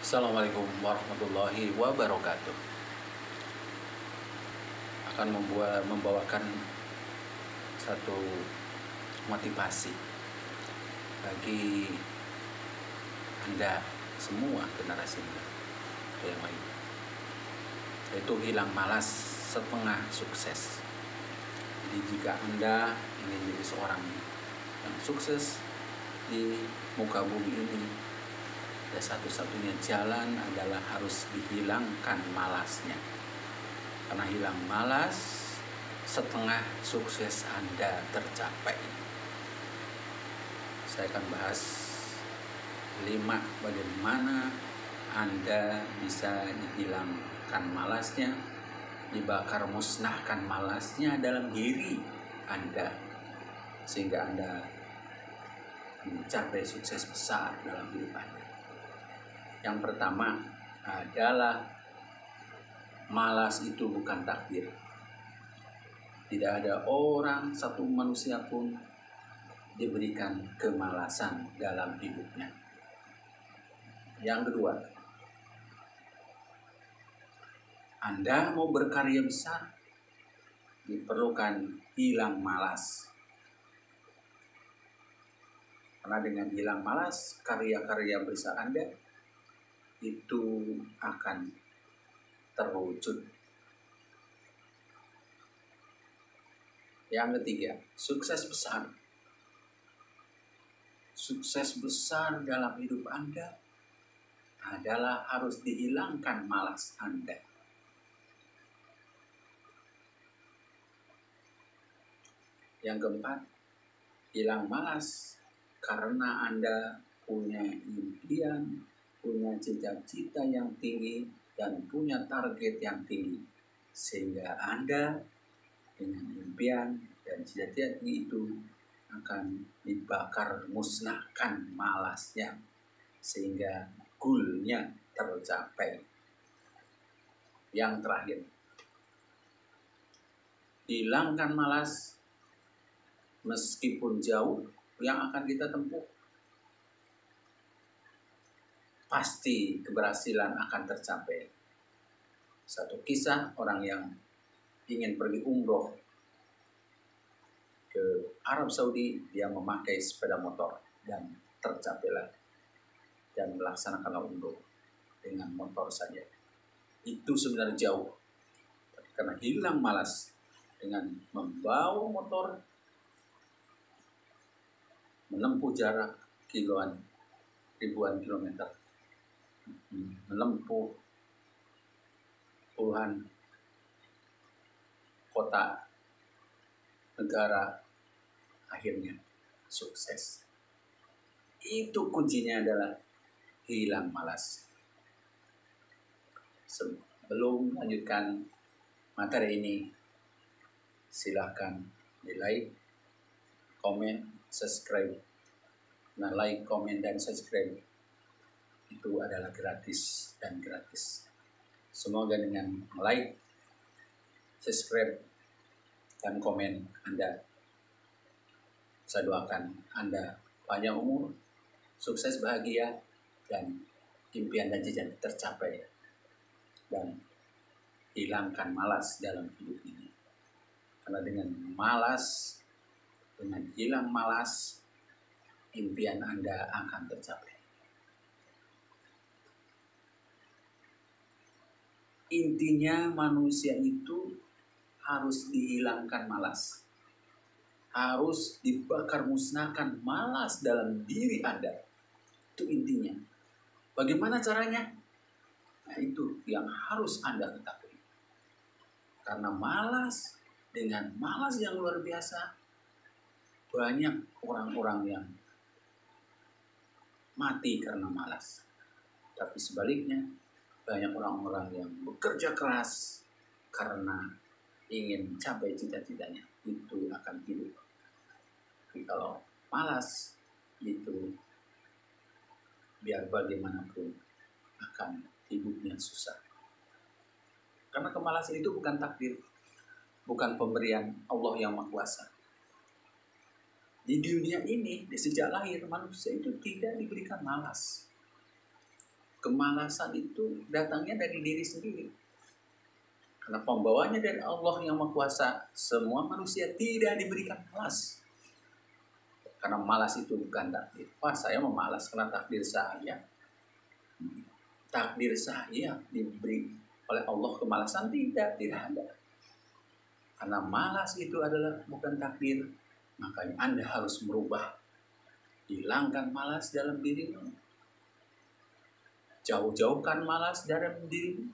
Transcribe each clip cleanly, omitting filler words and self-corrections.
Assalamualaikum warahmatullahi wabarakatuh. Akan membawakan satu motivasi bagi Anda semua generasi muda yang lain, yaitu hilang malas setengah sukses. Jadi jika Anda ingin menjadi seorang yang sukses di muka bumi ini, ya satu-satunya jalan adalah harus dihilangkan malasnya. Karena hilang malas, setengah sukses Anda tercapai. Saya akan bahas 5 bagaimana Anda bisa dihilangkan malasnya, dibakar musnahkan malasnya dalam diri Anda, sehingga Anda mencapai sukses besar dalam hidup Anda. Yang pertama adalah malas itu bukan takdir. Tidak ada orang, satu manusia pun diberikan kemalasan dalam hidupnya. Yang kedua, Anda mau berkarya besar, diperlukan hilang malas. Karena dengan hilang malas, karya-karya besar Anda itu akan terwujud. Yang ketiga, sukses besar. Sukses besar dalam hidup Anda adalah harus dihilangkan malas Anda. Yang keempat, hilang malas karena Anda punya impian, punya cita-cita yang tinggi, dan punya target yang tinggi. Sehingga Anda dengan impian dan cita-cita itu akan dibakar musnahkan malasnya, sehingga goalnya tercapai. Yang terakhir, hilangkan malas meskipun jauh yang akan kita tempuh. Pasti keberhasilan akan tercapai. Satu kisah orang yang ingin pergi umroh ke Arab Saudi, dia memakai sepeda motor dan tercapailah dan melaksanakan umroh dengan motor saja. Itu sebenarnya jauh, karena hilang malas dengan membawa motor menempuh jarak ribuan kilometer, menempuh puluhan kota, negara, akhirnya sukses. Itu kuncinya adalah hilang malas. Sebelum melanjutkan materi ini, silahkan di like, komen, subscribe. Nah, like, komen, dan subscribe itu adalah gratis dan gratis. Semoga dengan like, subscribe, dan komen Anda, saya doakan Anda panjang umur, sukses, bahagia, dan impian dan cita-cita tercapai, dan hilangkan malas dalam hidup ini. Karena dengan hilang malas, impian Anda akan tercapai. Intinya manusia itu harus dihilangkan malas. Harus dibakar musnahkan malas dalam diri Anda. Itu intinya. Bagaimana caranya? Nah, itu yang harus Anda ketahui. Karena dengan malas yang luar biasa, banyak orang-orang yang mati karena malas. Tapi sebaliknya, banyak orang-orang yang bekerja keras karena ingin mencapai cita-citanya, itu akan hidup. Tapi kalau malas, itu biar bagaimanapun akan hidupnya susah. Karena kemalasan itu bukan takdir, bukan pemberian Allah yang Maha Kuasa. Di dunia ini, di sejak lahir, manusia itu tidak diberikan malas. kemalasan itu datangnya dari diri sendiri. Karena pembawanya dari Allah yang Maha Kuasa, semua manusia tidak diberikan malas. Karena malas itu bukan takdir. Wah, saya memalas karena takdir saya. Takdir saya diberi oleh Allah kemalasan, tidak ada. Karena malas itu adalah bukan takdir, makanya Anda harus merubah. Hilangkan malas dalam dirimu. Jauh-jauhkan malas dalam dirimu.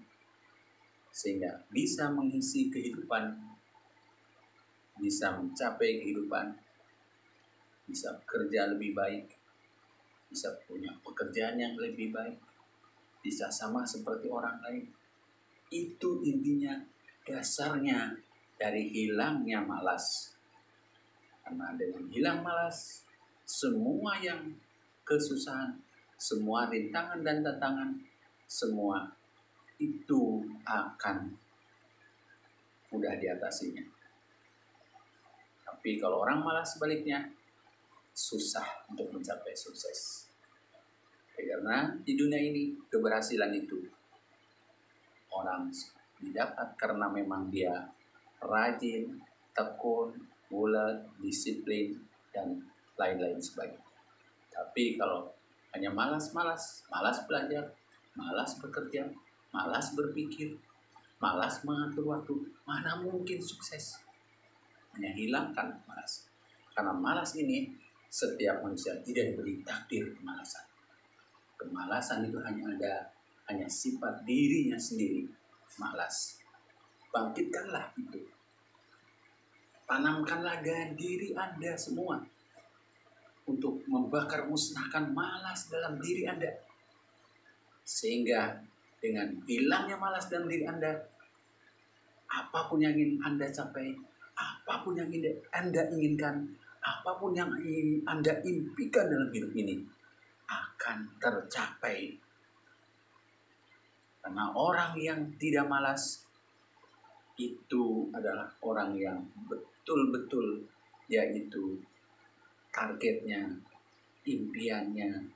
Sehingga bisa mengisi kehidupan, bisa mencapai kehidupan, bisa bekerja lebih baik, bisa punya pekerjaan yang lebih baik, bisa sama seperti orang lain. Itu intinya, dasarnya dari hilangnya malas. Karena dengan hilang malas, semua yang kesusahan, semua rintangan dan tantangan, semua itu akan mudah diatasinya. Tapi kalau orang malas sebaliknya, susah untuk mencapai sukses. Karena di dunia ini keberhasilan itu orang didapat karena memang dia rajin, tekun, bulat, disiplin, dan lain-lain sebagainya. Tapi kalau hanya malas belajar, malas bekerja, malas berpikir, malas mengatur waktu, mana mungkin sukses? Hanya hilangkan malas. Karena malas ini setiap manusia tidak diberi takdir kemalasan. Kemalasan itu hanya sifat dirinya sendiri, malas. Bangkitkanlah itu. Tanamkanlah dalam diri Anda semua untuk membakar musnahkan malas dalam diri Anda. Sehingga dengan hilangnya malas dalam diri Anda, apapun yang ingin Anda capai, apapun yang Anda inginkan, apapun yang ingin Anda impikan dalam hidup ini akan tercapai. Karena orang yang tidak malas itu adalah orang yang betul-betul, yaitu targetnya, impiannya,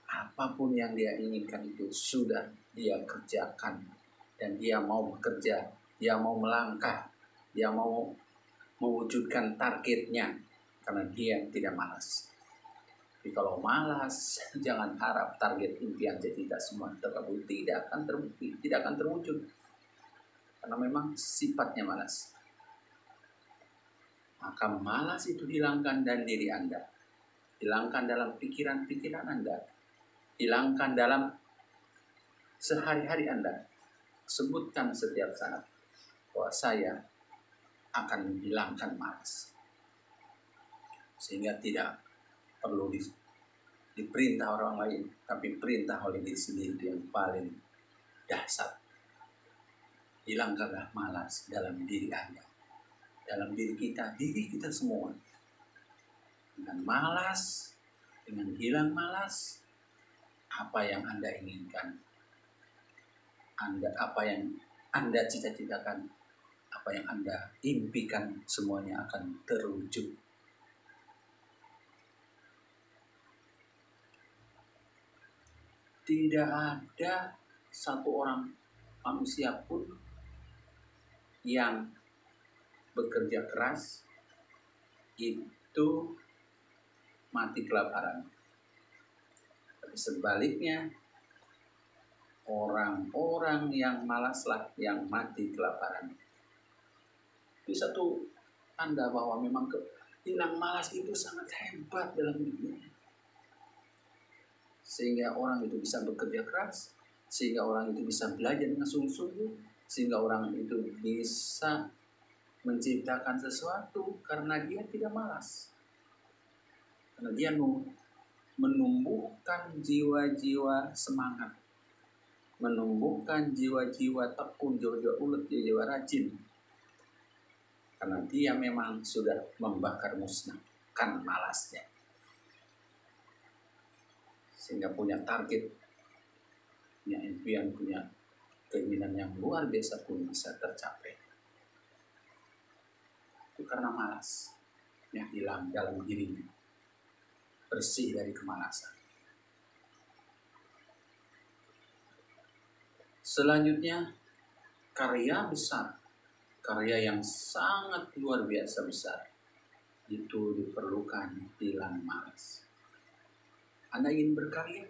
apapun yang dia inginkan itu sudah dia kerjakan. Dan dia mau bekerja, dia mau melangkah, dia mau mewujudkan targetnya karena dia tidak malas. Tapi kalau malas, jangan harap target impian kita semua terkabul, tidak akan terbukti, tidak akan terwujud. Karena memang sifatnya malas. Maka malas itu hilangkan dari diri Anda. Hilangkan dalam pikiran-pikiran Anda. Hilangkan dalam sehari-hari Anda. Sebutkan setiap saat bahwa saya akan menghilangkan malas. Sehingga tidak perlu diperintah orang lain, tapi perintah oleh diri sendiri yang paling dahsyat. Hilangkanlah malas dalam diri Anda, dalam diri kita semua. Dengan malas, dengan hilang malas, apa yang Anda inginkan, apa yang Anda cita-citakan, apa yang Anda impikan, semuanya akan terwujud. Tidak ada satu orang manusia pun yang bekerja keras itu mati kelaparan. Tapi sebaliknya, orang-orang yang malaslah yang mati kelaparan. Itu satu tanda bahwa memang hilang malas itu sangat hebat dalam hidupnya. Sehingga orang itu bisa bekerja keras, sehingga orang itu bisa belajar dengan sungguh-sungguh, sehingga orang itu bisa menciptakan sesuatu karena dia tidak malas. Karena dia menumbuhkan jiwa-jiwa semangat, menumbuhkan jiwa-jiwa tekun, jiwa-jiwa ulet, jiwa-jiwa rajin. Karena dia memang sudah membakar musnahkan malasnya. Sehingga punya target, punya impian, punya keinginan yang luar biasa pun bisa tercapai. Itu karena malas yang hilang dalam dirinya, bersih dari kemalasan. Selanjutnya, karya besar, karya yang sangat luar biasa besar, itu diperlukan hilang malas. Anda ingin berkarya?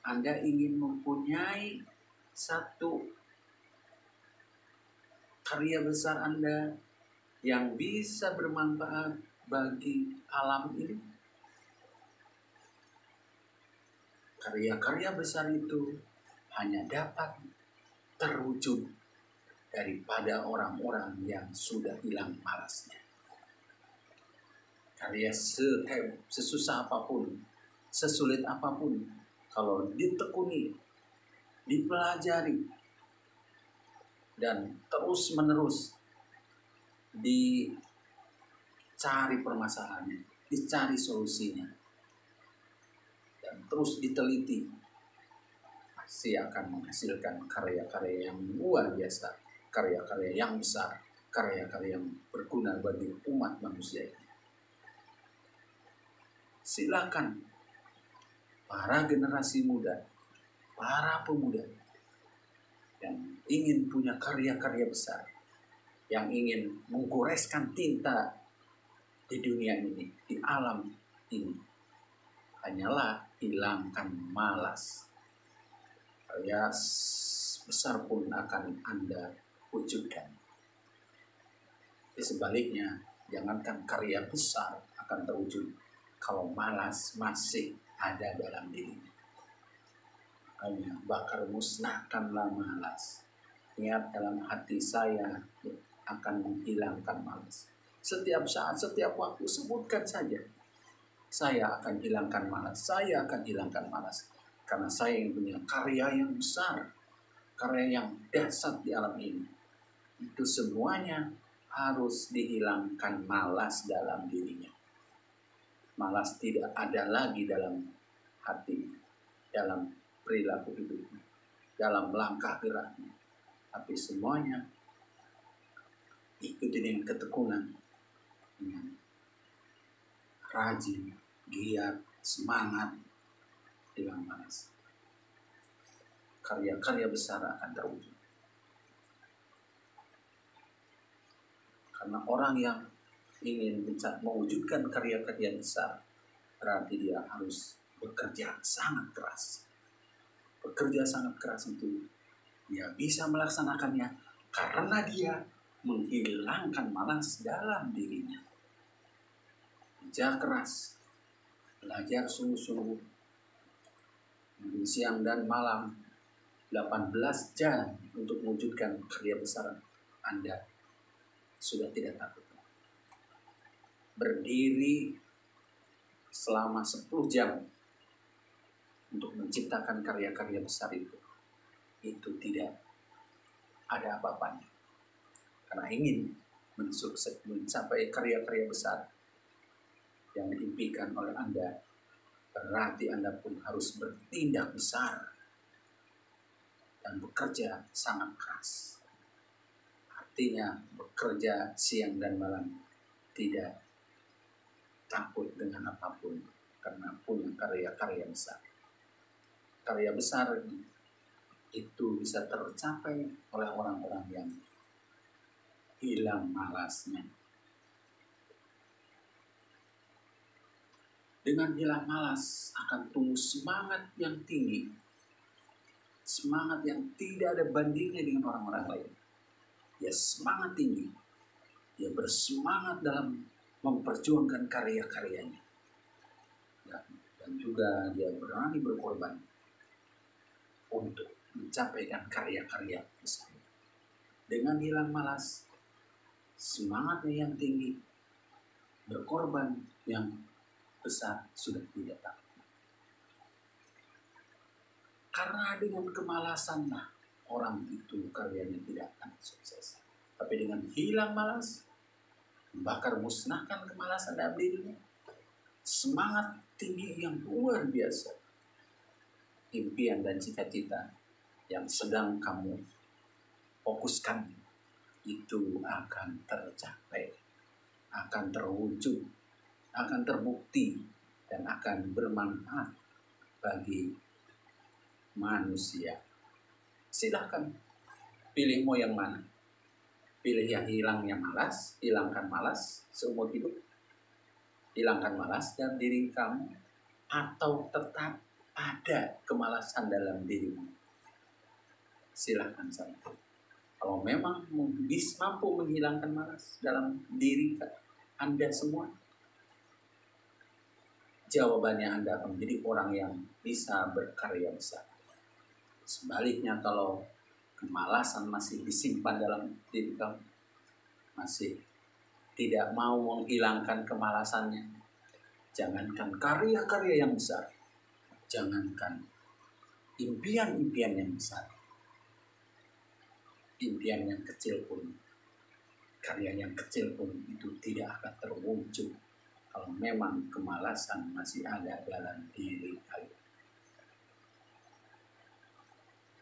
Anda ingin mempunyai satu karya besar Anda yang bisa bermanfaat bagi alam ini? Karya-karya besar itu hanya dapat terwujud daripada orang-orang yang sudah hilang malasnya. Karya sesusah apapun, sesulit apapun, kalau ditekuni, dipelajari, dan terus-menerus dicari permasalahannya, dicari solusinya, dan terus diteliti, pasti akan menghasilkan karya-karya yang luar biasa, karya-karya yang besar, karya-karya yang berguna bagi umat manusia ini. Silakan para generasi muda, para pemuda yang ingin punya karya-karya besar, yang ingin menggoreskan tinta di dunia ini, di alam ini, hanyalah hilangkan malas. Karya besar pun akan Anda wujudkan. Tapi sebaliknya, jangankan karya besar akan terwujud kalau malas masih ada dalam dirinya. Makanya bakar musnahkanlah malas. Niat dalam hati saya akan menghilangkan malas. Setiap saat, setiap waktu sebutkan saja. Saya akan hilangkan malas. Saya akan hilangkan malas. Karena saya yang punya karya yang besar. Karya yang dahsyat di alam ini. Itu semuanya harus dihilangkan malas dalam dirinya. Malas tidak ada lagi dalam hati, dalam perilaku hidupnya, dalam langkah geraknya. Tapi semuanya ikuti dengan ketekunan, dengan rajin, giat, semangat, hilang malas. Karya-karya besar akan terwujud. Karena orang yang ingin mewujudkan karya-karya besar, berarti dia harus bekerja sangat keras. Bekerja sangat keras itu dia bisa melaksanakannya karena dia menghilangkan malas dalam dirinya. Kerja keras, belajar sungguh-sungguh, mungkin siang dan malam, 18 jam untuk mewujudkan karya besar Anda sudah tidak takut. Berdiri selama 10 jam untuk menciptakan karya-karya besar itu tidak ada apa-apanya. Karena ingin mencapai karya-karya besar yang diimpikan oleh Anda, berarti Anda pun harus bertindak besar dan bekerja sangat keras. Artinya bekerja siang dan malam, tidak takut dengan apapun, karena punya karya-karya besar. Karya besar itu bisa tercapai oleh orang-orang yang hilang malasnya. Dengan hilang malas akan tumbuh semangat yang tinggi, semangat yang tidak ada bandingnya dengan orang-orang lain. Dia semangat tinggi, dia bersemangat dalam memperjuangkan karya-karyanya, dan juga dia berani berkorban untuk mencapaikan karya-karya besar. Dengan hilang malas, semangatnya yang tinggi, berkorban yang besar sudah tidak takut. Karena dengan kemalasanlah orang itu karyanya tidak akan sukses. Tapi dengan hilang malas, membakar musnahkan kemalasan dalam dirinya, semangat tinggi yang luar biasa, impian dan cita-cita yang sedang kamu fokuskan itu akan tercapai, akan terwujud, akan terbukti, dan akan bermanfaat bagi manusia. Silahkan pilih mau yang mana. Pilih yang hilangnya malas, hilangkan malas seumur hidup. Hilangkan malas dalam diri kamu, atau tetap ada kemalasan dalam dirimu. Silahkan saja. Kalau memang mampu menghilangkan malas dalam diri Anda semua, jawabannya Anda akan menjadi orang yang bisa berkarya besar. Sebaliknya, kalau kemalasan masih disimpan dalam diri kamu, masih tidak mau menghilangkan kemalasannya, jangankan karya-karya yang besar, jangankan impian-impian yang besar, impian yang kecil pun, karya yang kecil pun itu tidak akan terwujud kalau memang kemalasan masih ada dalam diri kalian.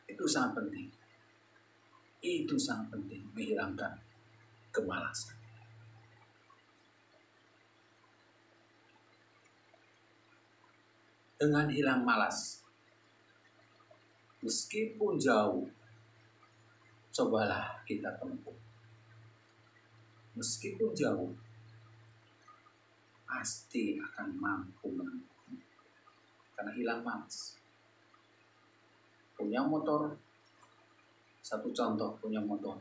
Itu sangat penting. Itu sangat penting, menghilangkan kemalasan. Dengan hilang malas, meskipun jauh, cobalah kita tempuh. Meskipun jauh, pasti akan mampu menempuhnya. Karena hilang malas. Punya motor, satu contoh, punya motor,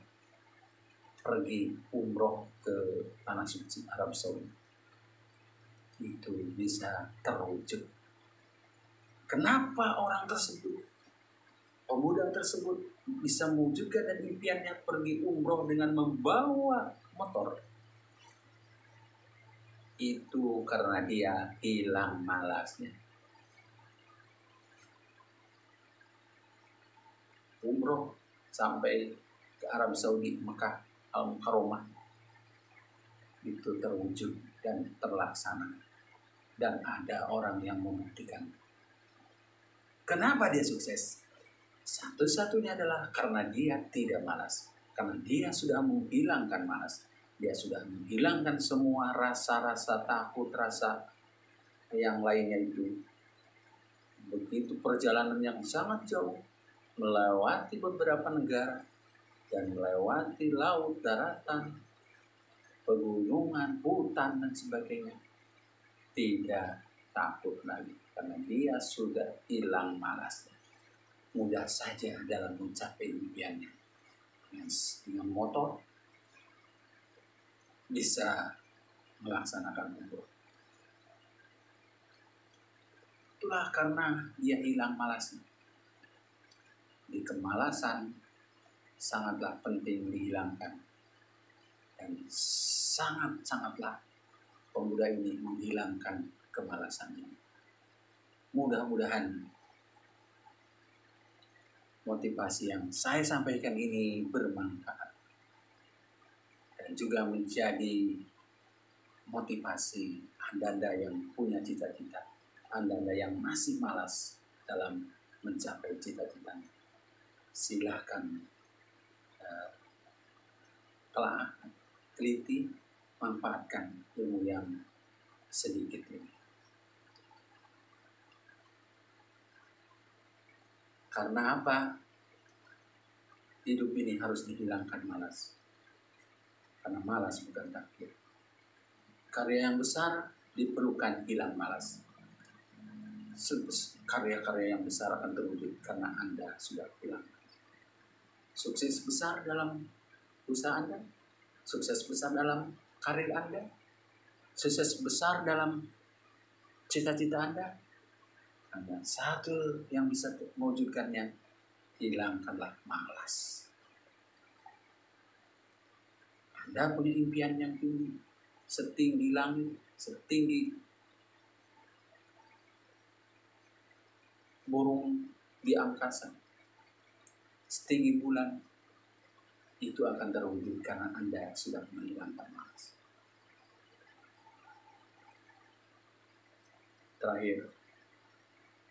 pergi umroh ke tanah suci Arab Saudi, itu bisa terwujud. Kenapa orang tersebut, pemuda tersebut, bisa mewujudkan impiannya pergi umroh dengan membawa motor? Itu karena dia hilang malasnya. Umroh sampai ke Arab Saudi, Mekah, Al-Mukarramah, itu terwujud dan terlaksana, dan ada orang yang membuktikan. Kenapa dia sukses? Satu-satunya adalah karena dia tidak malas, karena dia sudah menghilangkan malas, dia sudah menghilangkan semua rasa-rasa takut, rasa yang lainnya itu. Begitu perjalanan yang sangat jauh, melewati beberapa negara, dan melewati laut, daratan, pegunungan, hutan, dan sebagainya, tidak takut lagi karena dia sudah hilang malasnya. Mudah saja dalam mencapai impiannya. Dengan motor bisa melaksanakan umroh. Itulah karena dia hilang malasnya. Di kemalasan sangatlah penting dihilangkan, dan sangatlah pemuda ini menghilangkan kemalasan ini. Mudah-mudahan motivasi yang saya sampaikan ini bermanfaat dan juga menjadi motivasi Anda yang punya cita-cita, Anda yang masih malas dalam mencapai cita-citanya. Silahkan telah teliti, manfaatkan ilmu yang sedikit ini. Karena apa? Hidup ini harus dihilangkan malas. Karena malas bukan takdir. Karya yang besar diperlukan hilang malas. Karya-karya yang besar akan terwujud karena Anda sudah hilang. Sukses besar dalam usaha Anda, sukses besar dalam karir Anda, sukses besar dalam cita-cita Anda. Hanya satu yang bisa mewujudkannya, hilangkanlah malas. Anda punya impian yang tinggi, setinggi langit, setinggi burung di angkasa, setinggi bulan, itu akan terwujud karena Anda sudah menghilangkan malas. Terakhir,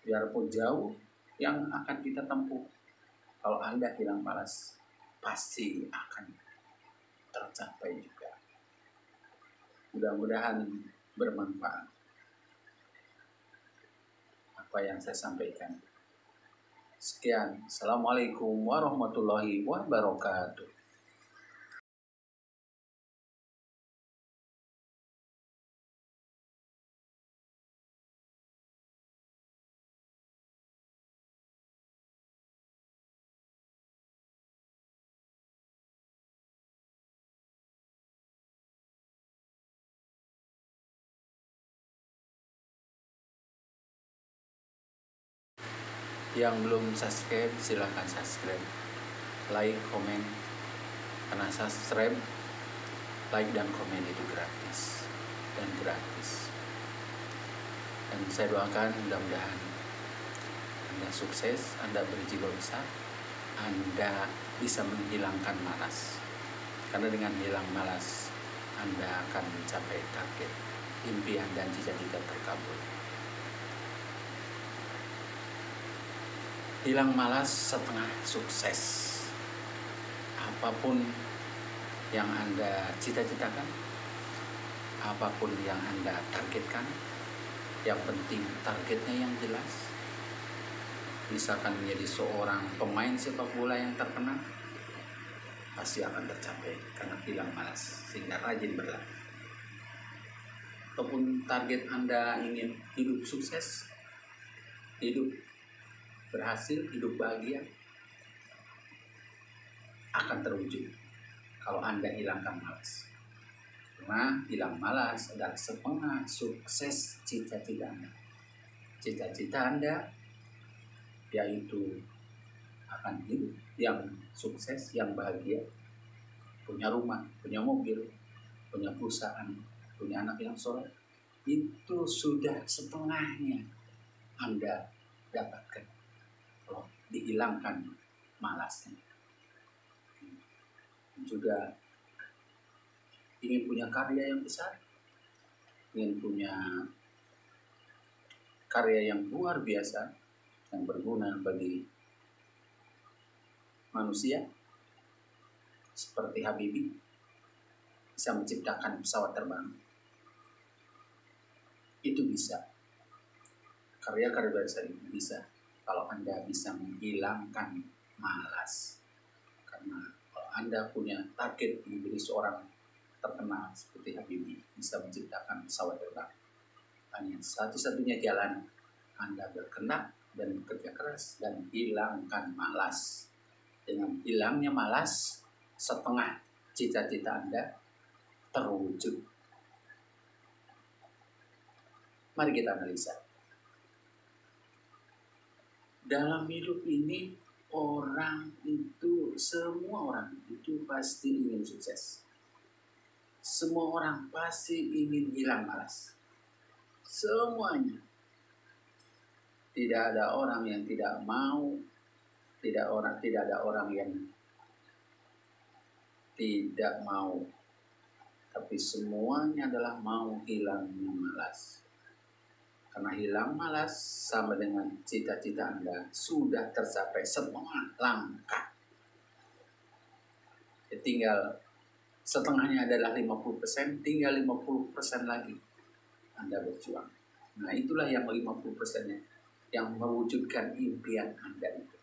biarpun jauh yang akan kita tempuh, kalau Anda hilang malas, pasti akan tercapai juga. Mudah-mudahan bermanfaat apa yang saya sampaikan. Sekian. Assalamualaikum warahmatullahi wabarakatuh. Yang belum subscribe silahkan subscribe, like, komen. Karena subscribe, like dan komen itu gratis dan gratis. Dan saya doakan mudah-mudahan Anda sukses, Anda berjiwa besar, Anda bisa menghilangkan malas. Karena dengan hilang malas, Anda akan mencapai target, impian dan cita-cita terkabul. Hilang malas setengah sukses. Apapun yang Anda cita-citakan, apapun yang Anda targetkan, yang penting targetnya yang jelas. Misalkan menjadi seorang pemain sepak bola yang terkenal, pasti akan tercapai karena hilang malas, sehingga rajin berlatih. Ataupun target Anda ingin hidup sukses, hidup berhasil, hidup bahagia, akan terwujud kalau Anda hilangkan malas. Karena hilang malas adalah setengah sukses cita-cita Anda. Cita-cita Anda yaitu akan hidup yang sukses, yang bahagia, punya rumah, punya mobil, punya perusahaan, punya anak yang soleh, itu sudah setengahnya Anda dapatkan kalau dihilangkan malasnya. Juga ingin punya karya yang besar, ingin punya karya yang luar biasa, yang berguna bagi manusia, seperti Habibie, bisa menciptakan pesawat terbang. Itu bisa. Karya-karya besar itu bisa kalau Anda bisa menghilangkan malas. Karena kalau Anda punya target menjadi seorang terkenal seperti Habibie, bisa menciptakan pesawat terbang, hanya satu-satunya jalan Anda berkehendak dan bekerja keras dan hilangkan malas. Dengan hilangnya malas, setengah cita-cita Anda terwujud. Mari kita analisa. Dalam hidup ini, semua orang itu pasti ingin sukses. Semua orang pasti ingin hilang malas. Semuanya. Tidak ada orang yang tidak mau, tidak ada orang yang tidak mau. Tapi semuanya adalah mau hilangnya malas. Karena hilang malas sama dengan cita-cita Anda sudah tercapai setengah langkah. Tinggal setengahnya adalah 50%, tinggal 50% lagi Anda berjuang. Nah, itulah yang 50%-nya yang mewujudkan impian Anda itu.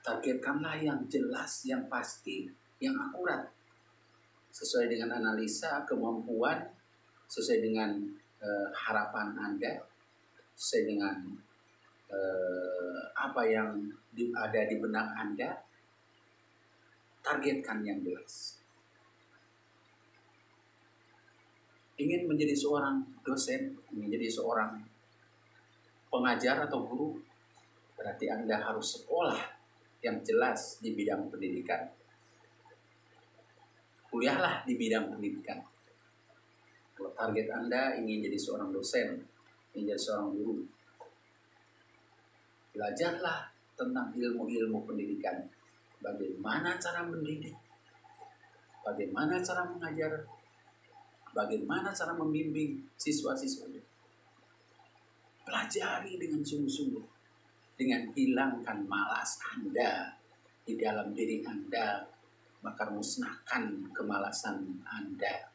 Targetkanlah yang jelas, yang pasti, yang akurat. Sesuai dengan analisa, kemampuan, sesuai dengan harapan Anda, sesuai dengan apa yang ada di benak Anda. Targetkan yang jelas. Ingin menjadi seorang dosen, ingin menjadi seorang pengajar atau guru, berarti Anda harus sekolah yang jelas di bidang pendidikan. Kuliahlah di bidang pendidikan. Kalau target Anda ingin jadi seorang dosen, ingin jadi seorang guru, belajarlah tentang ilmu-ilmu pendidikan. Bagaimana cara mendidik, bagaimana cara mengajar, bagaimana cara membimbing siswa-siswanya. Pelajari dengan sungguh-sungguh, dengan hilangkan malas Anda di dalam diri Anda, maka musnahkan kemalasan Anda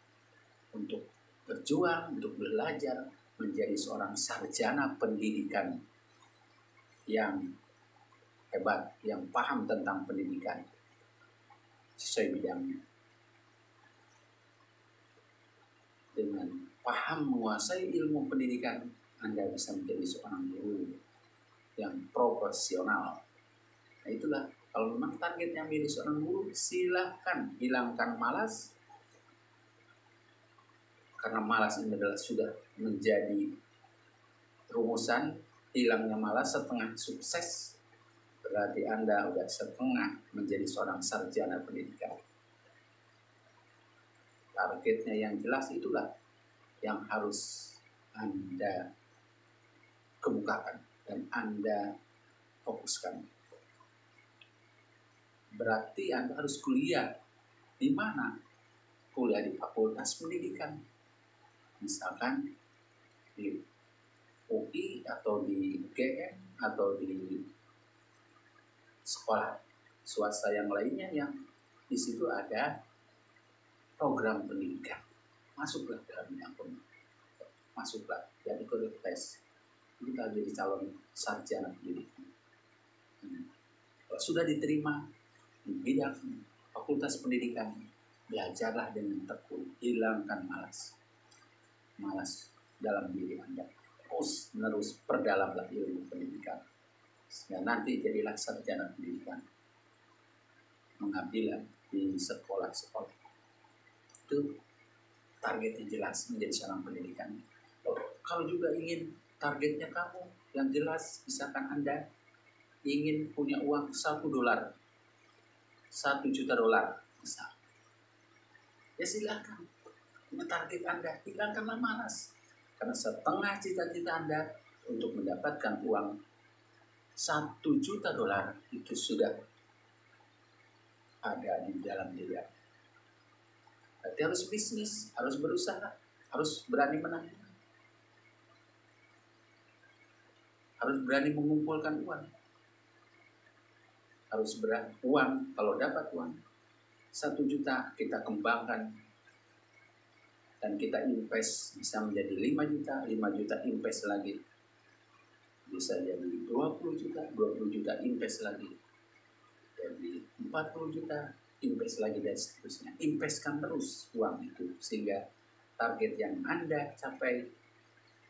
untuk berjuang, untuk belajar, menjadi seorang sarjana pendidikan yang hebat yang paham tentang pendidikan sesuai bidangnya. Dengan paham menguasai ilmu pendidikan, Anda bisa menjadi seorang guru yang profesional. Nah itulah, kalau memang targetnya menjadi seorang guru, silahkan hilangkan malas. Karena malas ini adalah sudah menjadi rumusan, hilangnya malas setengah sukses. Berarti Anda sudah setengah menjadi seorang sarjana pendidikan. Targetnya yang jelas itulah yang harus Anda kemukakan dan Anda fokuskan. Berarti Anda harus kuliah. Di mana? Kuliah di fakultas pendidikan. Misalkan di UI atau di UGM atau di sekolah swasta yang lainnya yang di situ ada program pendidikan. Masuklah dalam bidang pendidikan. Masuklah dan ikut tes. Kita jadi calon sarjana pendidikan. Kalau sudah diterima di bidang fakultas pendidikan, belajarlah dengan tekun, hilangkan malas dalam diri Anda. Terus menerus perdalamlah ilmu pendidikan, sehingga nanti jadilah sarjana pendidikan, mengabdilah di sekolah-sekolah. Itu targetnya jelas menjadi seorang pendidikan. Kalau juga ingin targetnya kamu yang jelas, misalkan Anda ingin punya uang $1, $1 juta, misal. Ya silakan. Ini target Anda, hilangkanlah malas. Karena setengah cita-cita Anda untuk mendapatkan uang $1 juta itu sudah ada di dalam diri Anda. Berarti harus bisnis, harus berusaha, harus berani menang. Harus berani mengumpulkan uang. Harus berani uang, kalau dapat uang 1 juta kita kembangkan dan kita invest bisa menjadi 5 juta, 5 juta invest lagi. Bisa jadi 20 juta, 20 juta invest lagi. Jadi 40 juta invest lagi dan seterusnya. Investkan terus uang itu sehingga target yang Anda capai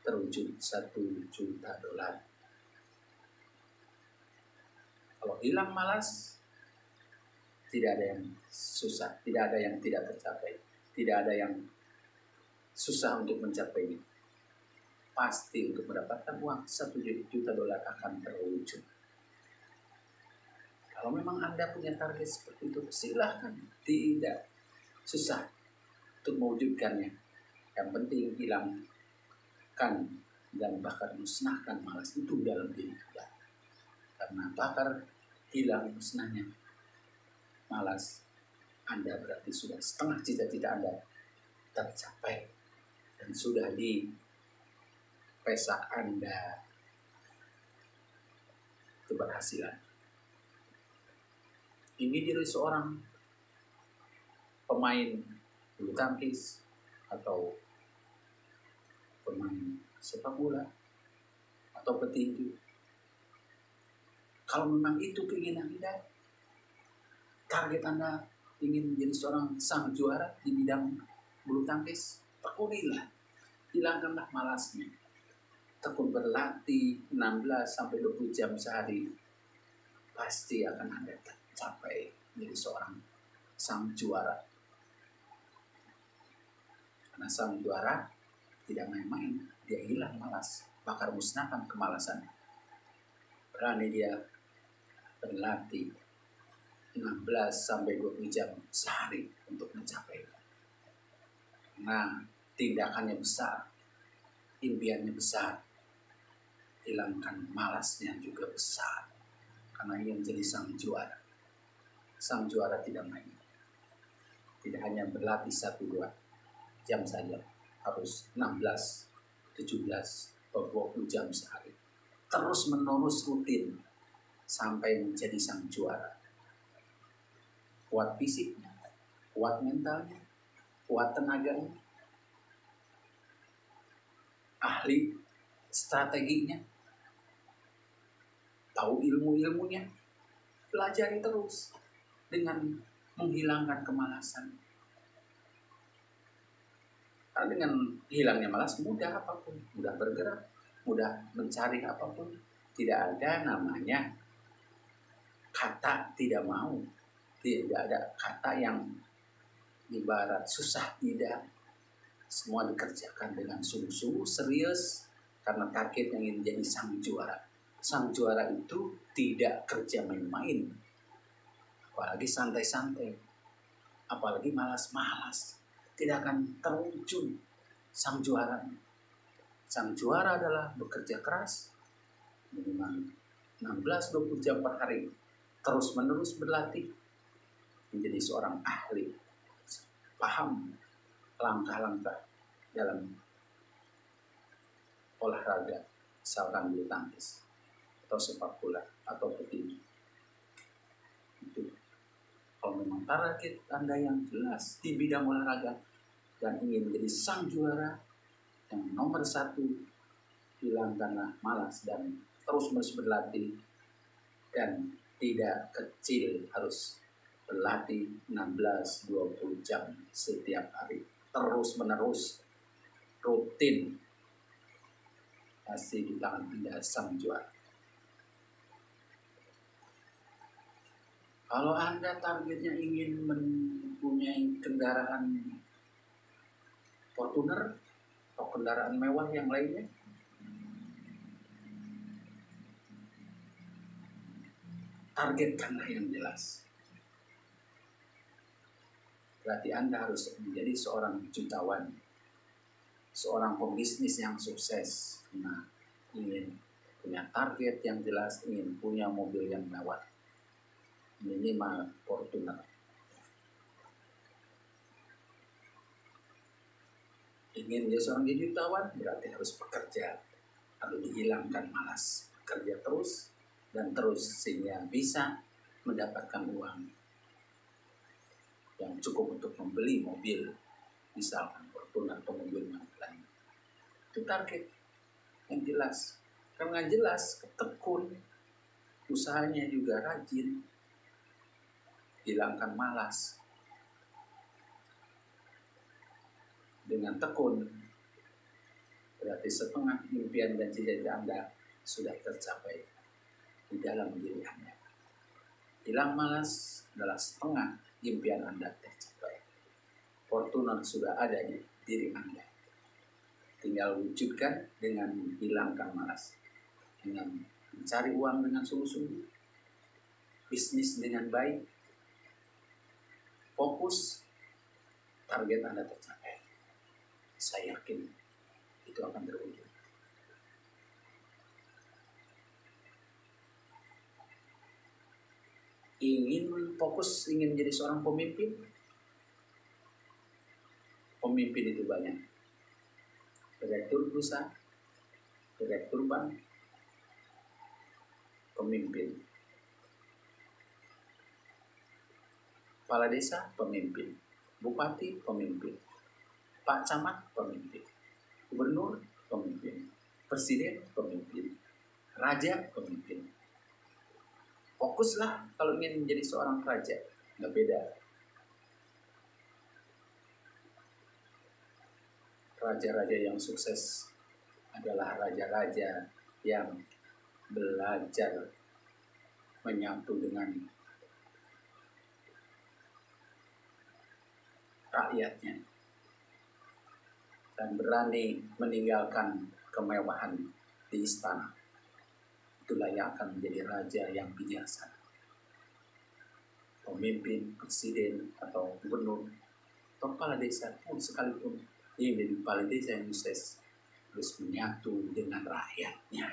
terwujud $1 juta. Kalau hilang malas, tidak ada yang susah, tidak ada yang tidak tercapai, tidak ada yang susah untuk mencapainya. Pasti untuk mendapatkan uang $1 juta akan terwujud. Kalau memang Anda punya target seperti itu, silahkan, tidak susah untuk mewujudkannya. Yang penting hilangkan dan bahkan musnahkan malas itu dalam diri Anda. Karena bakar hilang musnahnya malas, Anda berarti sudah setengah cita-cita Anda tercapai dan sudah di pesa Anda keberhasilan. Ini diri seorang pemain bulu tangkis atau pemain sepak bola atau petinju. Kalau memang itu keinginan Anda, target Anda ingin menjadi seorang sang juara di bidang bulu tangkis, tekunilah, hilangkanlah malasnya. Tekun berlatih 16-20 jam sehari, pasti akan Anda tercapai menjadi seorang sang juara. Karena sang juara tidak main-main, dia hilang malas, bakar musnahkan kemalasan. Berani dia berlatih 16-20 jam sehari untuk mencapainya. Nah, tindakannya besar, impiannya besar, hilangkan malasnya juga besar. Karena ia menjadi sang juara. Sang juara tidak main. Tidak hanya berlatih 1-2 jam saja, harus 16, 17, 20 jam sehari. Terus menerus rutin sampai menjadi sang juara. Kuat fisiknya, kuat mentalnya, kuat tenaganya, ahli strateginya, tahu ilmu-ilmunya, pelajari terus dengan menghilangkan kemalasan. Karena dengan hilangnya malas, mudah apapun, mudah bergerak, mudah mencari apapun. Tidak ada namanya kata tidak mau, tidak ada kata yang ibarat susah, tidak. Semua dikerjakan dengan sungguh-sungguh serius karena targetnya ingin jadi sang juara. Sang juara itu tidak kerja main-main, apalagi santai-santai, apalagi malas-malas. Tidak akan terwujud sang juara. Sang juara adalah bekerja keras, minimal 16-20 jam per hari, terus-menerus berlatih, menjadi seorang ahli, paham langkah-langkah dalam olahraga, misalkan bulu tangkis, atau sepak bola, atau petinju. Itu kalau memang target Anda yang jelas di bidang olahraga dan ingin menjadi sang juara, yang nomor satu, hilangkanlah malas dan terus-menerus berlatih, dan tidak kecil, harus berlatih 16-20 jam setiap hari, terus-menerus, rutin. Pasti di tangan Anda sang juara. Kalau Anda targetnya ingin mempunyai kendaraan Fortuner atau kendaraan mewah yang lainnya, targetkanlah yang jelas. Berarti Anda harus menjadi seorang jutawan, seorang pembisnis yang sukses. Nah, ingin punya target yang jelas, ingin punya mobil yang mewah, minimal Fortuner. Ingin jadi seorang jutawan, berarti harus bekerja, harus dihilangkan malas, bekerja terus dan terus sehingga bisa mendapatkan uang yang cukup untuk membeli mobil, misalkan Fortuner atau mobil yang lain. Itu target yang jelas. Karena jelas, tekun, usahanya juga rajin, hilangkan malas. Dengan tekun, berarti setengah impian dan cita-cita Anda sudah tercapai di dalam diri Anda. Hilang malas adalah setengah impian Anda tercapai. Fortuner sudah ada di diri Anda. Tinggal wujudkan dengan hilangkan malas, dengan mencari uang dengan sungguh-sungguh, bisnis dengan baik, fokus, target Anda tercapai. Saya yakin itu akan terwujud. Ingin fokus, ingin menjadi seorang pemimpin? Pemimpin itu banyak. Direktur perusahaan, direktur bank, pemimpin. Kepala desa, pemimpin. Bupati, pemimpin. Pak Camat, pemimpin. Gubernur, pemimpin. Presiden, pemimpin. Raja, pemimpin. Fokuslah kalau ingin menjadi seorang raja. Nggak beda. Raja-raja yang sukses adalah raja-raja yang belajar menyatu dengan rakyatnya dan berani meninggalkan kemewahan di istana. Itulah yang akan menjadi raja yang bijaksana. Pemimpin, presiden, atau gubernur, atau kepala desa pun sekalipun yang menjadi kepala desa yang sukses harus menyatu dengan rakyatnya,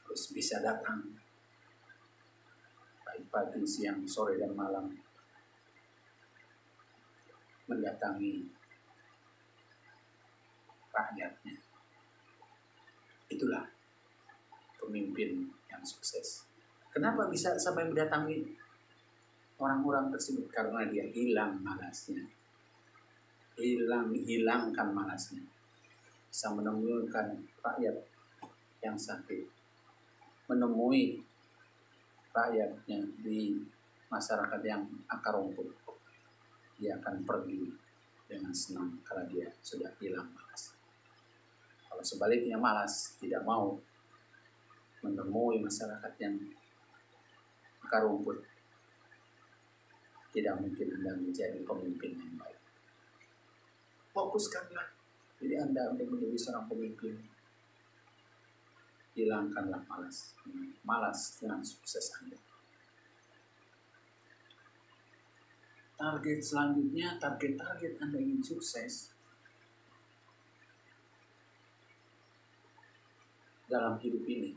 harus bisa datang pagi, siang, sore, dan malam mendatangi rakyatnya. Itulah pemimpin yang sukses. Kenapa bisa sampai mendatangi orang-orang tersebut? Karena dia hilang malasnya. Hilangkan malasnya. Bisa menemukan rakyat yang sakit. Menemui rakyatnya di masyarakat yang akar rumput, dia akan pergi dengan senang karena dia sudah hilang malas. Kalau sebaliknya malas, tidak mau menemui masyarakat yang akar rumput, tidak mungkin Anda menjadi pemimpin yang baik. Fokuskanlah diri Anda untuk menjadi seorang pemimpin. Hilangkanlah malas. Malas dengan sukses Anda. Target selanjutnya, target Anda ingin sukses dalam hidup ini.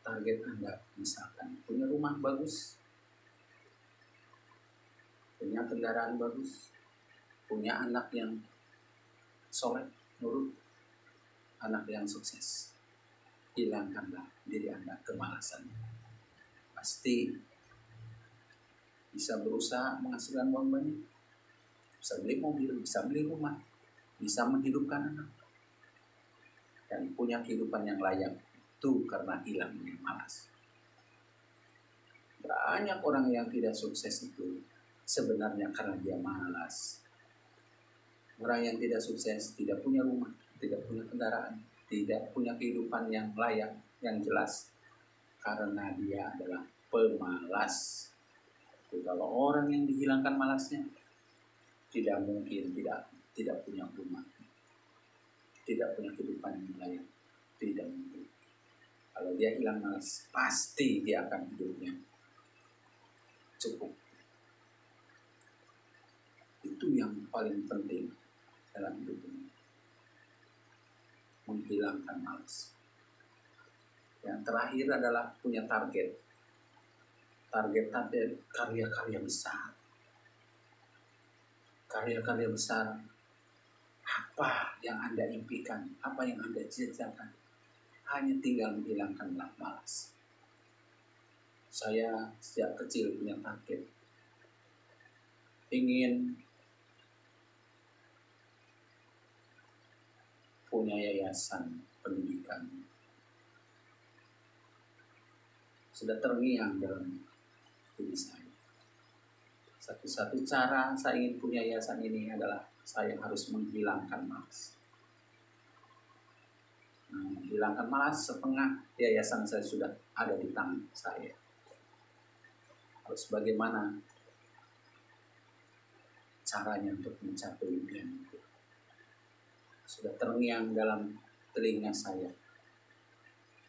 Target Anda misalkan punya rumah bagus, punya kendaraan bagus, punya anak yang soleh, nurut, anak yang sukses. Hilangkanlah diri Anda kemalasan. Pasti bisa berusaha menghasilkan uang banyak, bisa beli mobil, bisa beli rumah, bisa menghidupkan anak, dan punya kehidupan yang layak. Itu karena hilangnya malas. Banyak orang yang tidak sukses itu sebenarnya karena dia malas. Orang yang tidak sukses tidak punya rumah, tidak punya kendaraan, tidak punya kehidupan yang layak, yang jelas, karena dia adalah pemalas. Jadi kalau orang yang dihilangkan malasnya, tidak mungkin tidak punya rumah, tidak punya kehidupan yang layak, tidak mungkin. Kalau dia hilang malas, pasti dia akan hidupnya cukup. Itu yang paling penting dalam hidup ini, menghilangkan malas. Yang terakhir adalah punya target karya-karya besar. Karya-karya besar, apa yang Anda impikan, apa yang Anda cita-citakan, hanya tinggal menghilangkanlah malas. Saya sejak kecil punya target, ingin punya yayasan pendidikan. Sudah terngiang dalam diri saya. Satu-satu cara saya ingin punya yayasan ini adalah saya harus menghilangkan malas. Menghilangkan malas, setengah yayasan saya sudah ada di tangan saya. Harus bagaimana caranya untuk mencapai impian itu. Sudah terngiang dalam telinga saya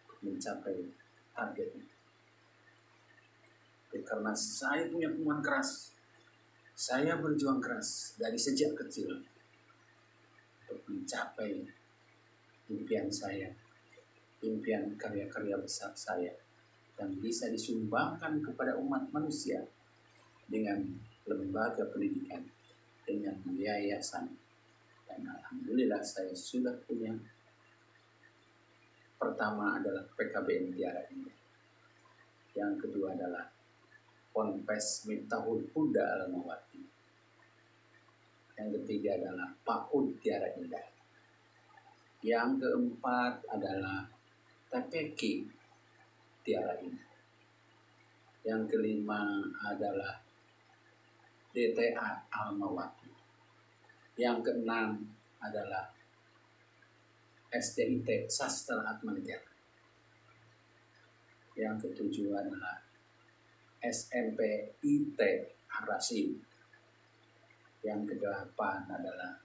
untuk mencapai target itu. Karena saya punya kemauan keras, saya berjuang keras dari sejak kecil untuk mencapai impian saya, impian karya-karya besar saya yang bisa disumbangkan kepada umat manusia dengan lembaga pendidikan, dengan yayasan. Dan alhamdulillah saya sudah punya. Pertama adalah PKBM Tiara Indah. Yang kedua adalah Ponpes Miftahul Huda Al-Mawati. Yang ketiga adalah PAUD Tiara Indah. Yang keempat adalah TPQ Tiara Indah. Yang kelima adalah DTA Al-Mawati. Yang keenam adalah SDIT Sastra Atmanegara. Yang ketujuh adalah SMP IT Ar-Rasyid. Yang kedelapan adalah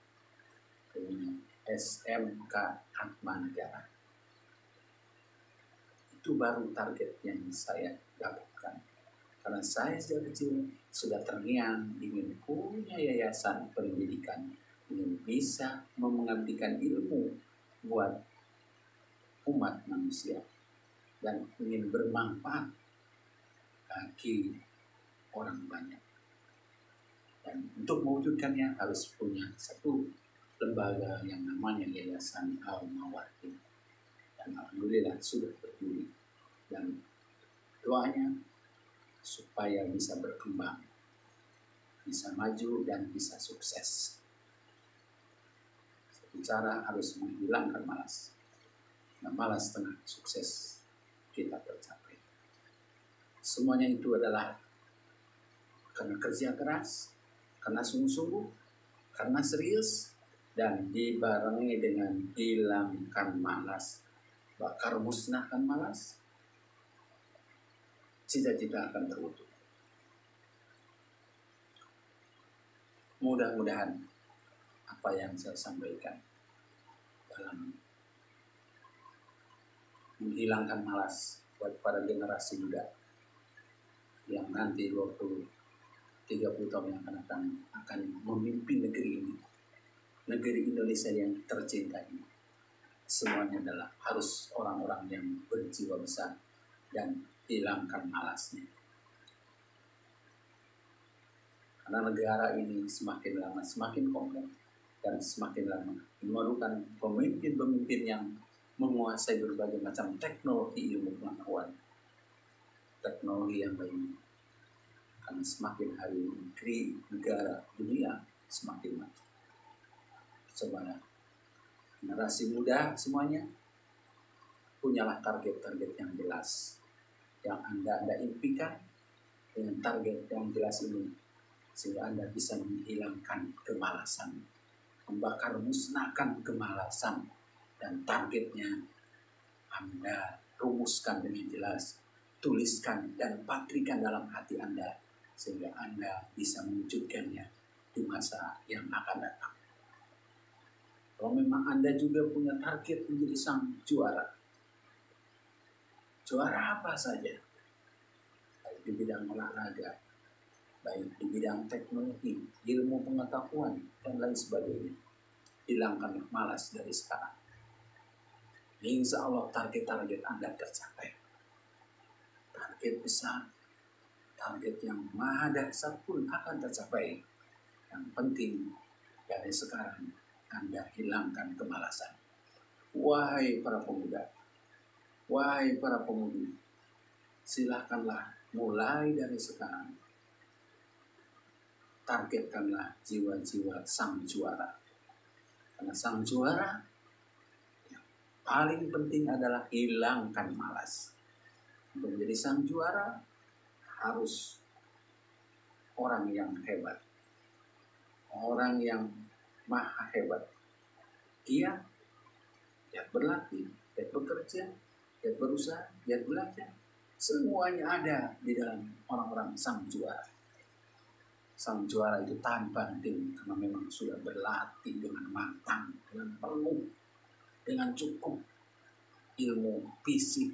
SMK Atmanegara. Itu baru target yang saya dapatkan. Karena saya sejak kecil sudah terngiang ingin punya yayasan pendidikan, ingin bisa mengabdikan ilmu buat umat manusia, dan ingin bermanfaat bagi orang banyak. Dan untuk mewujudkannya harus punya satu lembaga yang namanya Yayasan Al-Mawati. Dan alhamdulillah sudah berdiri. Dan doanya supaya bisa berkembang, bisa maju dan bisa sukses. Satu cara harus menghilangkan malas. Nah, malas tengah sukses kita tercapai. Semuanya itu adalah karena kerja keras, karena sungguh-sungguh, karena serius, dan dibarengi dengan hilangkan malas. Bakar musnahkan malas, cita-cita akan terwujud. Mudah-mudahan apa yang saya sampaikan dalam menghilangkan malas buat para generasi muda yang nanti 20-30 tahun yang akan datang akan memimpin negeri ini, negeri Indonesia yang tercinta ini. Semuanya adalah harus orang-orang yang berjiwa besar dan hilangkan malasnya. Karena negara ini semakin lama semakin kompleks dan semakin lama memerlukan pemimpin-pemimpin yang menguasai berbagai macam teknologi ilmu pengetahuan, teknologi yang lain. Karena semakin hari negeri, negara, dunia semakin maju. Sebenarnya generasi muda semuanya punyalah target-target yang jelas yang Anda impikan. Dengan target yang jelas ini sehingga Anda bisa menghilangkan kemalasan, membakar musnahkan kemalasan, dan targetnya Anda rumuskan dengan jelas, tuliskan dan patrikan dalam hati Anda sehingga Anda bisa mewujudkannya di masa yang akan datang. Kalau memang Anda juga punya target menjadi sang juara, juara apa saja, baik di bidang olahraga, baik di bidang teknologi, ilmu pengetahuan, dan lain sebagainya, hilangkan malas dari sekarang. Insya Allah target-target Anda tercapai. Target besar, target yang maha dahsyat pun akan tercapai. Yang penting dari sekarang Anda hilangkan kemalasan. Wahai para pemuda, wahai para pemudi, silakanlah mulai dari sekarang. Targetkanlah jiwa-jiwa sang juara. Karena sang juara yang paling penting adalah hilangkan malas. Untuk menjadi sang juara harus orang yang hebat, orang yang maha hebat. Giat berlatih, giat bekerja, giat berusaha, giat belajar. Semuanya ada di dalam orang-orang sang juara. Sang juara itu tanpa henti karena memang sudah berlatih dengan matang, dengan penuh, dengan cukup ilmu, fisik,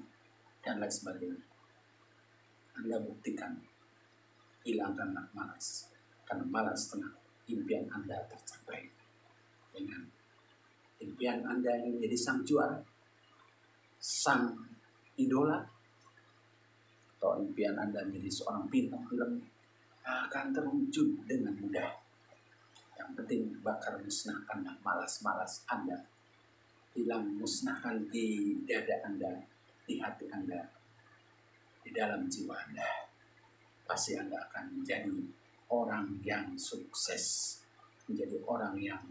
dan lain sebagainya. Anda buktikan, hilangkanlah malas. Karena malas setengah impian Anda tercapai. Dengan impian Anda ingin menjadi sang juara, sang idola, atau impian Anda menjadi seorang bintang film akan terwujud dengan mudah. Yang penting bakar musnahkanlah malas-malas Anda. Hilang, musnahkan di dada Anda, di hati Anda, di dalam jiwa Anda. Pasti Anda akan menjadi orang yang sukses, menjadi orang yang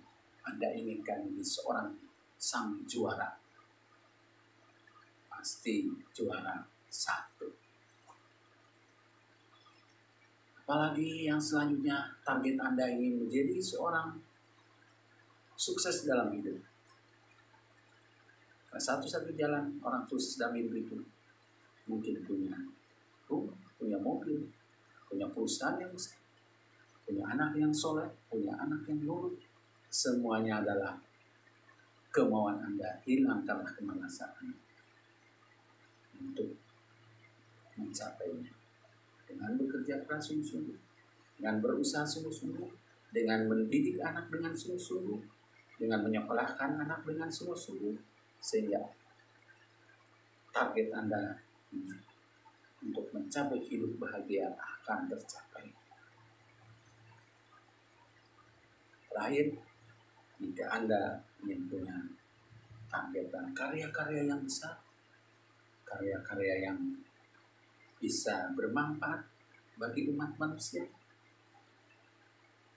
Anda inginkan, menjadi seorang sang juara. Pasti juara satu. Apalagi yang selanjutnya, target Anda ingin menjadi seorang sukses dalam hidup. Satu-satu jalan orang sukses dalam hidup itu mungkin punya rumah, punya mobil, punya perusahaan yang besar, punya anak yang soleh, punya anak yang nurut. Semuanya adalah kemauan Anda. Hilangkanlah kemalasan Anda untuk mencapainya. Dengan bekerja keras sungguh-sungguh, dengan berusaha sungguh-sungguh, dengan mendidik anak dengan sungguh-sungguh, dengan menyekolahkan anak dengan sungguh-sungguh, sehingga target Anda untuk mencapai hidup bahagia akan tercapai. Terakhir, jika Anda ingin punya target dan karya-karya yang besar, karya-karya yang bisa bermanfaat bagi umat manusia,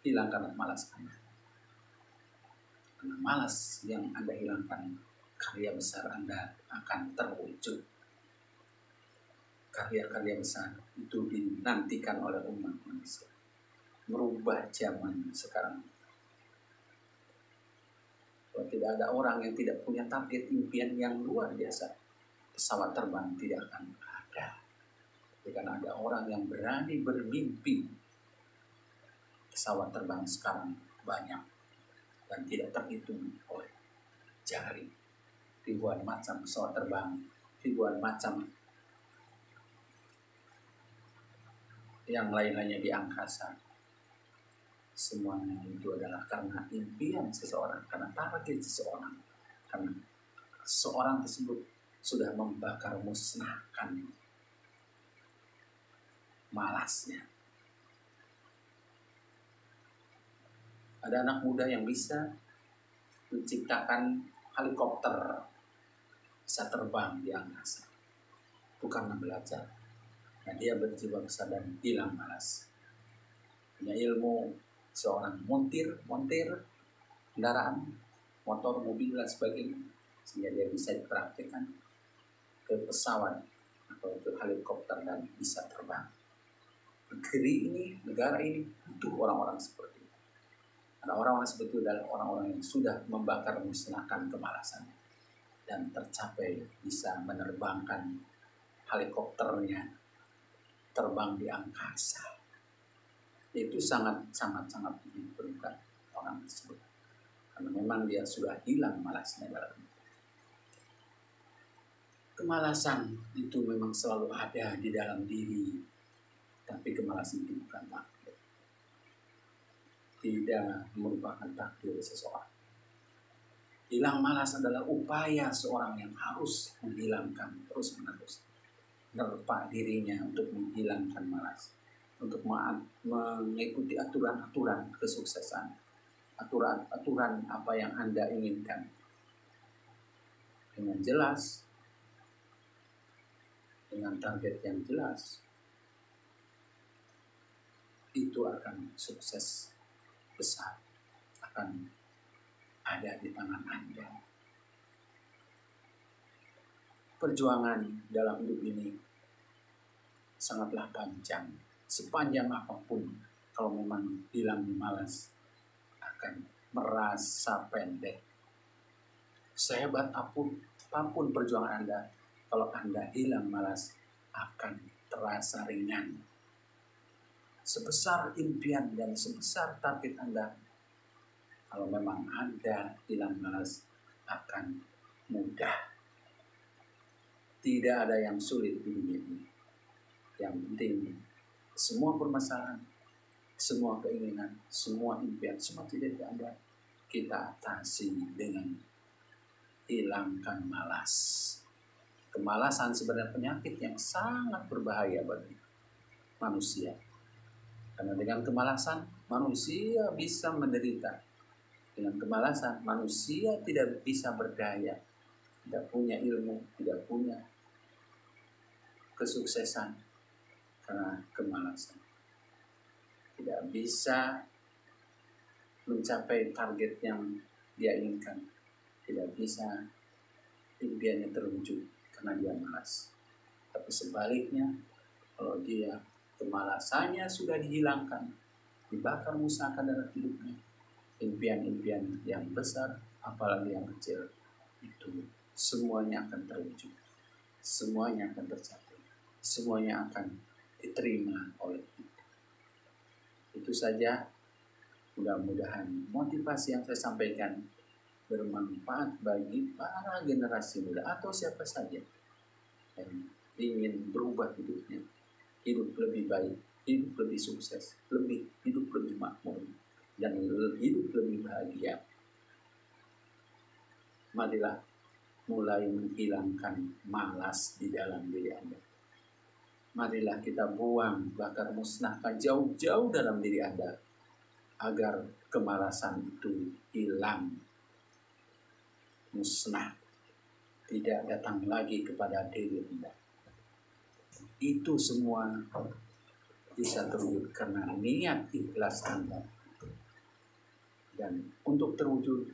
hilangkanlah malas Anda. Karena malas yang Anda hilangkan, karya besar Anda akan terwujud. Karya-karya besar itu dinantikan oleh umat manusia. Merubah zaman sekarang. Kalau tidak ada orang yang tidak punya target impian yang luar biasa, pesawat terbang tidak akan ada. Karena ada orang yang berani bermimpi. Pesawat terbang sekarang banyak dan tidak terhitung oleh jari. Ribuan macam pesawat terbang, ribuan macam yang lain-lainnya di angkasa. Semuanya itu adalah karena impian seseorang, karena target seseorang, karena seorang tersebut sudah membakar musnahkan malasnya. Ada anak muda yang bisa menciptakan helikopter bisa terbang di angkasa. Itu karena belajar. Nah, dia berjiwa besar dan hilang malas. Punya ilmu seorang montir kendaraan, motor, mobil dan sebagainya, sehingga dia bisa dipraktikkan ke pesawat atau ke helikopter dan bisa terbang. Negara ini butuh orang-orang seperti itu. Karena orang-orang seperti itu adalah orang-orang yang sudah membakar musnahkan kemalasannya dan tercapai bisa menerbangkan helikopternya terbang di angkasa. Itu sangat diperlukan orang tersebut, karena memang dia sudah hilang malasnya dalam itu. Kemalasan itu memang selalu ada di dalam diri, tapi kemalasan itu bukan takdir, tidak merupakan takdir seseorang. Hilang malas adalah upaya seorang yang harus menghilangkan terus-menerus, nerpa dirinya untuk menghilangkan malas, untuk mengikuti aturan-aturan kesuksesan, aturan apa yang Anda inginkan dengan jelas, dengan target yang jelas, itu akan sukses besar, akan ada di tangan Anda. Perjuangan dalam hidup ini sangatlah panjang. Sepanjang apapun, kalau memang hilang malas, akan merasa pendek. Sehebat apapun perjuangan Anda, kalau Anda hilang malas, akan terasa ringan. Sebesar impian dan sebesar target Anda, kalau memang Anda hilang malas, akan mudah. Tidak ada yang sulit di dunia ini. Yang penting, semua permasalahan, semua keinginan, semua impian, semua tidak Anda, kita atasi dengan hilangkan malas. Kemalasan sebenarnya penyakit yang sangat berbahaya bagi manusia. Karena dengan kemalasan, manusia bisa menderita. Dengan kemalasan, manusia tidak bisa berdaya, tidak punya ilmu, tidak punya kesuksesan karena kemalasan. Tidak bisa mencapai target yang dia inginkan. Tidak bisa impiannya terwujud karena dia malas. Tapi sebaliknya, kalau dia kemalasannya sudah dihilangkan, dibakar musnahkan dalam hidupnya, impian-impian yang besar, apalagi yang kecil, itu semuanya akan terwujud, semuanya akan tercapai, semuanya akan diterima oleh kita. Itu saja, mudah-mudahan motivasi yang saya sampaikan bermanfaat bagi para generasi muda atau siapa saja yang ingin berubah hidupnya, hidup lebih baik, hidup lebih sukses, hidup lebih makmur, dan hidup lebih bahagia. Marilah mulai menghilangkan malas di dalam diri Anda. Marilah kita buang, bakar musnahkan jauh-jauh dalam diri Anda, agar kemalasan itu hilang, musnah, tidak datang lagi kepada diri Anda. Itu semua bisa terwujud karena niat ikhlas Anda. Dan untuk terwujud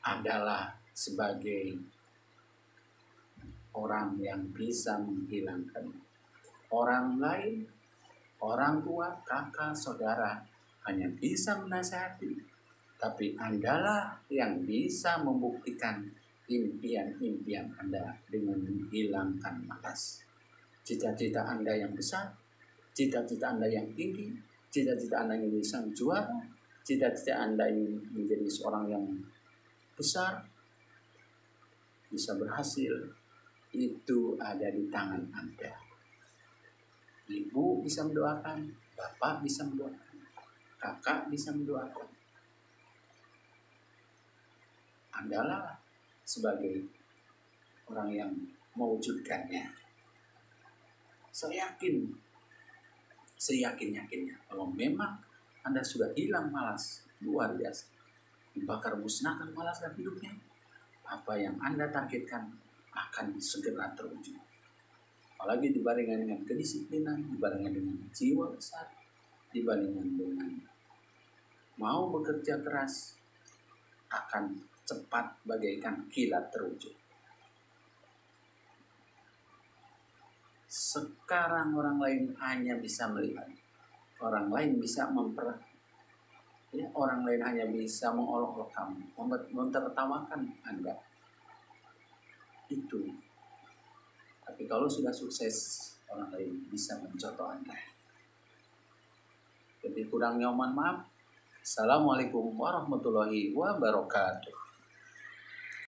adalah sebagai orang yang bisa menghilangkan orang lain Orang tua, kakak, saudara hanya bisa menasihati, tapi Andalah yang bisa membuktikan impian-impian Anda dengan menghilangkan malas. Cita-cita Anda yang besar, cita-cita Anda yang tinggi, cita-cita Anda ingin bisa juara, cita-cita Anda ingin menjadi seorang yang besar, bisa berhasil, itu ada di tangan Anda. Ibu bisa mendoakan, bapak bisa mendoakan, kakak bisa mendoakan. Andalah sebagai orang yang mewujudkannya. Saya yakin-yakinnya kalau memang Anda sudah hilang malas, luar biasa, dibakar musnahkan malas dalam hidupnya, apa yang Anda targetkan akan segera terwujud. Apalagi dibarengan dengan kedisiplinan, dibarengan dengan jiwa besar, dibarengan dengan mau bekerja keras, akan cepat bagaikan kilat terwujud. Sekarang orang lain hanya bisa melihat, orang lain bisa orang lain hanya bisa mengolok-olok kamu, mentertawakan Anda. Itu. Tapi kalau sudah sukses, orang lain bisa mencontoh Anda. Lebih kurangnya mohon maaf. Assalamualaikum warahmatullahi wabarakatuh.